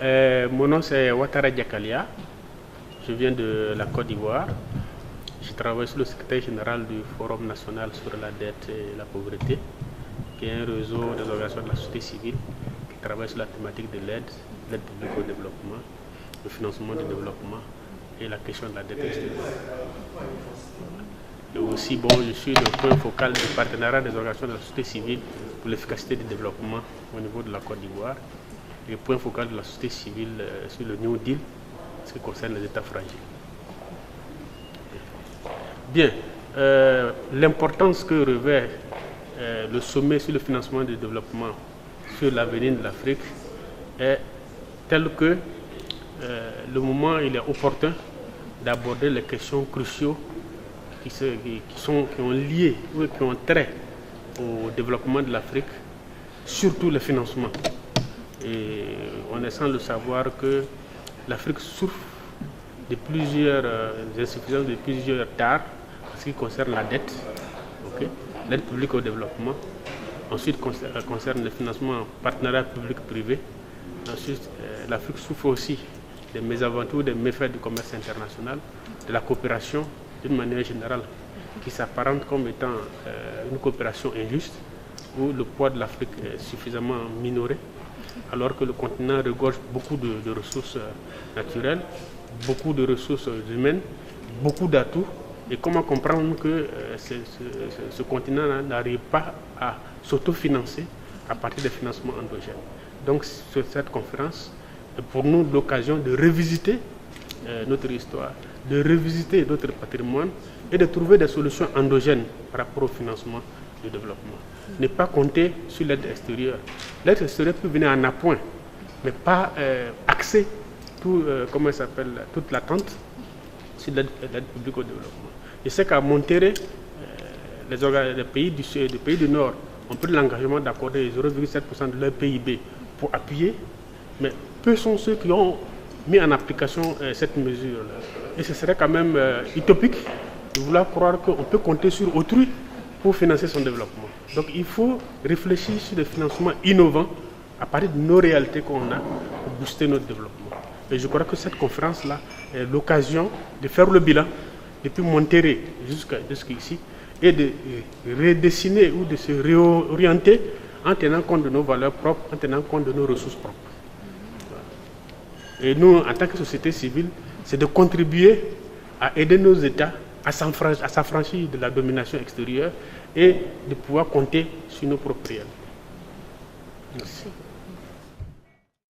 Mon nom c'est Ouattara Diakalia. Je viens de la Côte d'Ivoire. Je travaille sur le secrétaire général du Forum national sur la dette et la pauvreté, qui est un réseau des organisations de la société civile qui travaille sur la thématique de l'aide publique au développement, le financement du développement et la question de la dette extérieure. Et aussi, je suis le point focal du partenariat des organisations de la société civile pour l'efficacité du développement au niveau de la Côte d'Ivoire, et le point focal de la société civile sur le New Deal, ce qui concerne les États fragiles. Bien, l'importance que revêt le sommet sur le financement du développement sur l'avenir de l'Afrique est tel que le moment il est opportun d'aborder les questions cruciaux qui ont lié ou qui ont trait au développement de l'Afrique, surtout le financement. Et on est sans le savoir que l'Afrique souffre de plusieurs insuffisances, de plusieurs tares en ce qui concerne la dette, l'aide publique au développement. Ensuite, concerne le financement partenariat public-privé. Ensuite, l'Afrique souffre aussi des mésaventures, des méfaits du commerce international, de la coopération d'une manière générale, qui s'apparente comme étant une coopération injuste, où le poids de l'Afrique est suffisamment minoré, alors que le continent regorge beaucoup de ressources naturelles, beaucoup de ressources humaines, beaucoup d'atouts. Et comment comprendre que ce continent n'arrive pas à s'autofinancer à partir des financements endogènes. Donc cette conférence est pour nous l'occasion de revisiter notre histoire, de revisiter notre patrimoine et de trouver des solutions endogènes par rapport au financement du développement. Ne pas compter sur l'aide extérieure. L'aide extérieure peut venir en appoint, mais pas axer toute l'attente sur l'aide publique au développement. Je sais qu'à Monterrey, les pays du Nord ont pris l'engagement d'accorder 0,7% de leur PIB pour appuyer, mais peu sont ceux qui ont mis en application cette mesure-là. Et ce serait quand même utopique de vouloir croire qu'on peut compter sur autrui pour financer son développement. Donc il faut réfléchir sur des financements innovants à partir de nos réalités qu'on a pour booster notre développement. Et je crois que cette conférence-là est l'occasion de faire le bilan depuis Monterrey jusqu'ici et de redessiner ou de se réorienter en tenant compte de nos valeurs propres, en tenant compte de nos ressources propres. Et nous, en tant que société civile, c'est de contribuer à aider nos États à s'affranchir de la domination extérieure et de pouvoir compter sur nos propres réalités. Merci.